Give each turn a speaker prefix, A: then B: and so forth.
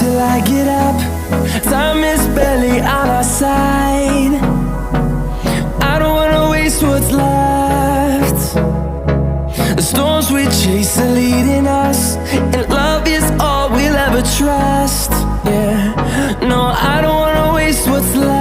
A: till I get up. Time is barely on our side. I don't wanna waste what's left. The storms we chase are leading us, and love is all we'll ever trust. Yeah, no, I don't wanna waste what's left.